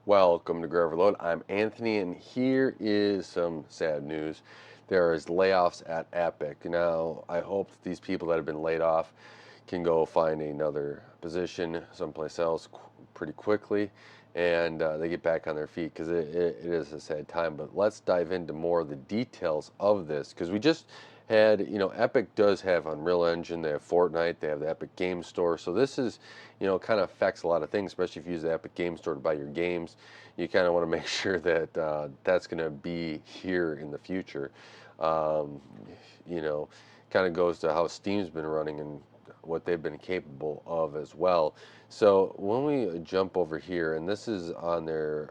Welcome to Grow Overload. I'm Anthony, and here is some sad news. There is layoffs at Epic. Now, I hope that these people that have been laid off can go find another position someplace else pretty quickly, and they get back on their feet because it is a sad time. But let's dive into more of the details of this because we just had, Epic does have Unreal Engine, they have Fortnite, they have the Epic Game Store. So this is, kind of affects a lot of things, especially if you use the Epic Game Store to buy your games. You kind of want to make sure that that's going to be here in the future. Um, you know, Kind of goes to how Steam's been running and what they've been capable of as well. So when we jump over here, and this is on their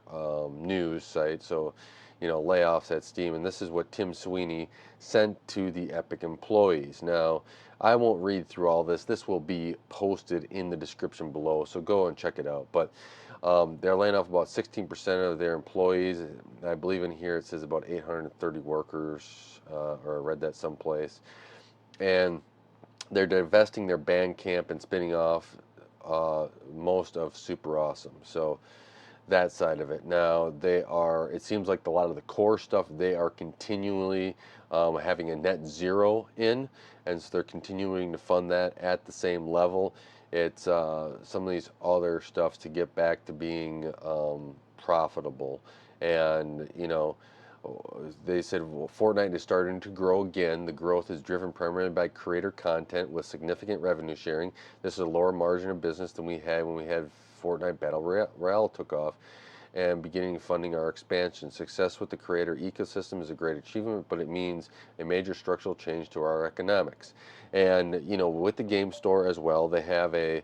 news site, so layoffs at Steam, and this is what Tim Sweeney sent to the Epic employees. Now, I won't read through all this. This will be posted in the description below, so go and check it out. But they're laying off about 16% of their employees. I believe in here it says about 830 workers, or I read that someplace. And they're divesting their Bandcamp and spinning off most of Super Awesome. So that side of it. Now they are. It seems like a lot of the core stuff they are continually having a net zero in, and so they're continuing to fund that at the same level. It's some of these other stuff to get back to being profitable, and they said, well, Fortnite is starting to grow again. The growth is driven primarily by creator content with significant revenue sharing. This is a lower margin of business than we had when we had Fortnite Battle Royale took off and beginning funding our expansion. Success with the creator ecosystem is a great achievement, but it means a major structural change to our economics. And with the game store as well, they have a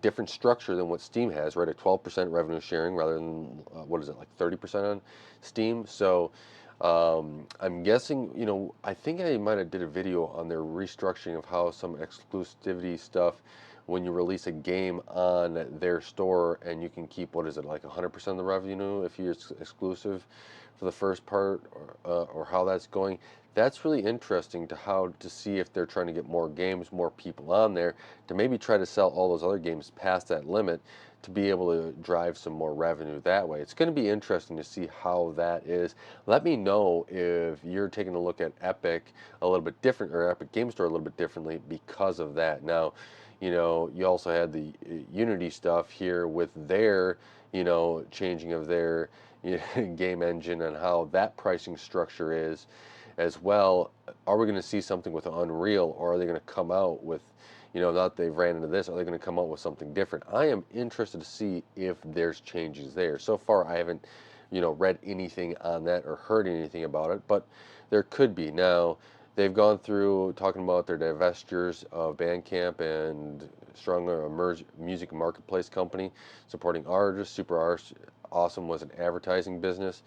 different structure than what Steam has, right? A 12% revenue sharing rather than what is it, like 30% on Steam. So I'm guessing, I think I might have did a video on their restructuring of how some exclusivity stuff, when you release a game on their store and you can keep, what is it, like 100% of the revenue if you're exclusive for the first part, or how that's going. That's really interesting to see if they're trying to get more games, more people on there, to maybe try to sell all those other games past that limit to be able to drive some more revenue that way. It's going to be interesting to see how that is. Let me know if you're taking a look at Epic a little bit different, or Epic Game Store a little bit differently because of that. Now, you also had the Unity stuff here with their, changing of their game engine and how that pricing structure is as well. Are we going to see something with Unreal, or are they going to come out with, now that they've ran into this, are they going to come out with something different? I am interested to see if there's changes there. So far, I haven't, read anything on that or heard anything about it, but there could be. Now, they've gone through talking about their divestitures of Bandcamp and Stronger Music Marketplace company supporting artists. Awesome was an advertising business,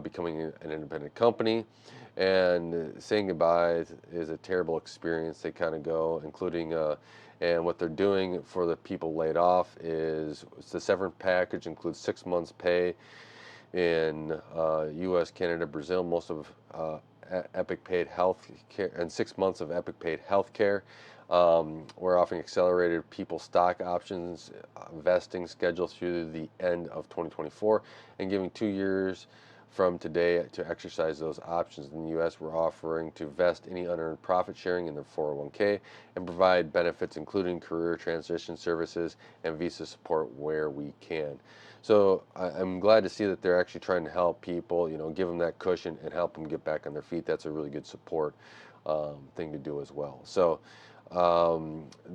becoming an independent company, and saying goodbye is a terrible experience. They kind of go, including, and what they're doing for the people laid off is the severance package includes 6 months pay in U.S., Canada, Brazil. Most of Epic paid health care, and 6 months of Epic paid health care. We're offering accelerated people stock options vesting schedule through the end of 2024 and giving 2 years from today to exercise those options. In the U.S., we're offering to vest any unearned profit sharing in their 401k and provide benefits including career transition services and visa support where we can. So I'm glad to see that they're actually trying to help people, give them that cushion and help them get back on their feet. That's a really good support thing to do as well. So, for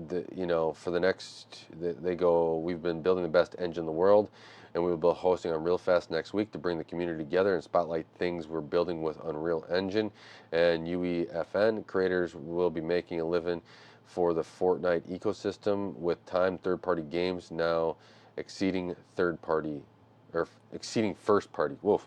the next, they go, we've been building the best engine in the world, and we will be hosting Unreal Fest next week to bring the community together and spotlight things we're building with Unreal Engine and UEFN. Creators will be making a living for the Fortnite ecosystem with third-party games now exceeding exceeding first party. Woof.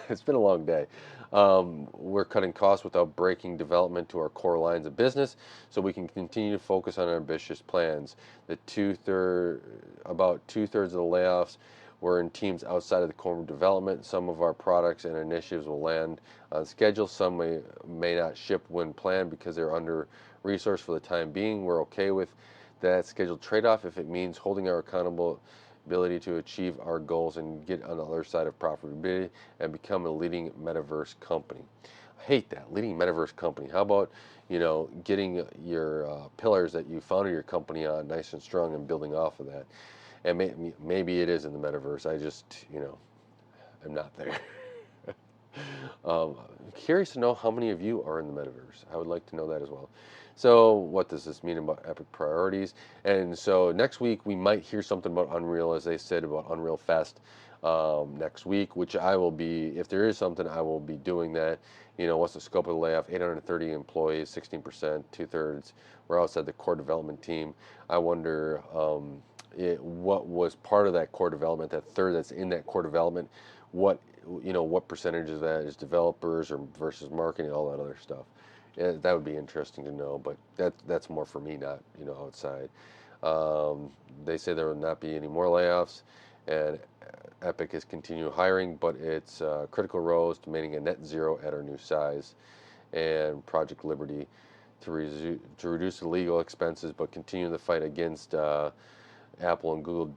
It's been a long day. We're cutting costs without breaking development to our core lines of business, so we can continue to focus on our ambitious plans. About two-thirds of the layoffs were in teams outside of the core development. Some of our products and initiatives will land on schedule. Some may not ship when planned because they're under resourced for the time being. We're okay with that scheduled trade-off if it means holding our accountable ability to achieve our goals and get on the other side of profitability and become a leading metaverse company. I hate that, leading metaverse company. How about, getting your pillars that you founded your company on nice and strong and building off of that? And maybe it is in the metaverse. I just, I'm not there. Curious to know how many of you are in the metaverse. I would like to know that as well. So, what does this mean about Epic priorities? And so, next week we might hear something about Unreal, as they said about Unreal Fest next week, which I will be, if there is something, I will be doing that. What's the scope of the layoff? 830 employees, 16%, two-thirds were outside the core development team. I wonder what was part of that core development, that third that's in that core development, what what percentage of that is developers or versus marketing, all that other stuff. Yeah, that would be interesting to know, but that's more for me, not outside. Um, they say there will not be any more layoffs, and Epic is continuing hiring, but it's critical roles to maintaining a net zero at our new size, and Project Liberty to reduce the legal expenses, but continue the fight against Apple and Google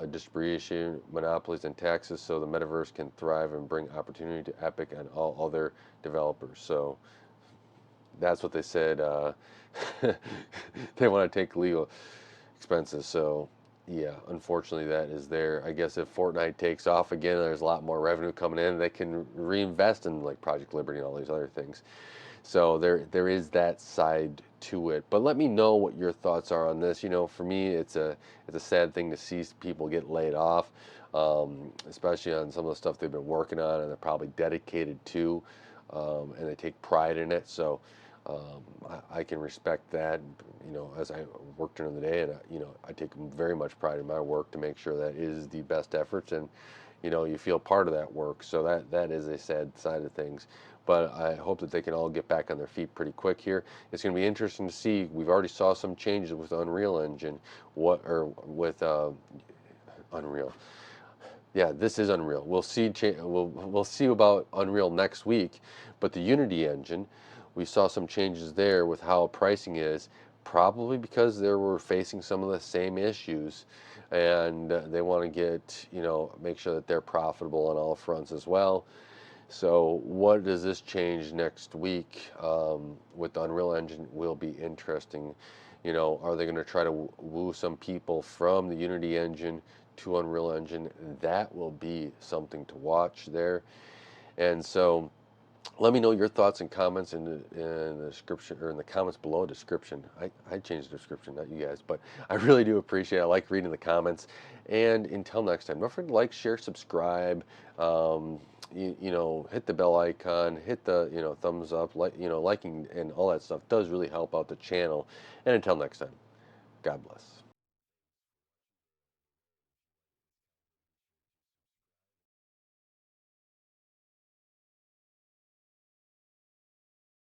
distribution monopolies and taxes, so the metaverse can thrive and bring opportunity to Epic and all other developers. So that's what they said. They want to take legal expenses. So yeah, unfortunately, that is there. I guess if Fortnite takes off again, there's a lot more revenue coming in. They can reinvest in like Project Liberty and all these other things. So there is that side to it. But let me know what your thoughts are on this. For me, it's a sad thing to see people get laid off, especially on some of the stuff they've been working on and they're probably dedicated to, and they take pride in it. So I can respect that. As I work during the day, and I take very much pride in my work to make sure that is the best efforts, and you feel part of that work. So that is a sad side of things. But I hope that they can all get back on their feet pretty quick here. It's going to be interesting to see. We've already saw some changes with Unreal Engine, with Unreal. Yeah, this is Unreal. We'll see. We'll see about Unreal next week, but the Unity engine, we saw some changes there with how pricing is, probably because they were facing some of the same issues, and they want to get make sure that they're profitable on all fronts as well. So, what does this change next week with the Unreal Engine will be interesting. Are they going to try to woo some people from the Unity engine to Unreal Engine? That will be something to watch there. And so, let me know your thoughts and comments in the description or in the comments below description. I changed the description, not you guys, but I really do appreciate it. I like reading the comments. And until next time, don't forget to like, share, subscribe. Hit the bell icon, hit the thumbs up, liking and all that stuff does really help out the channel. And until next time, God bless.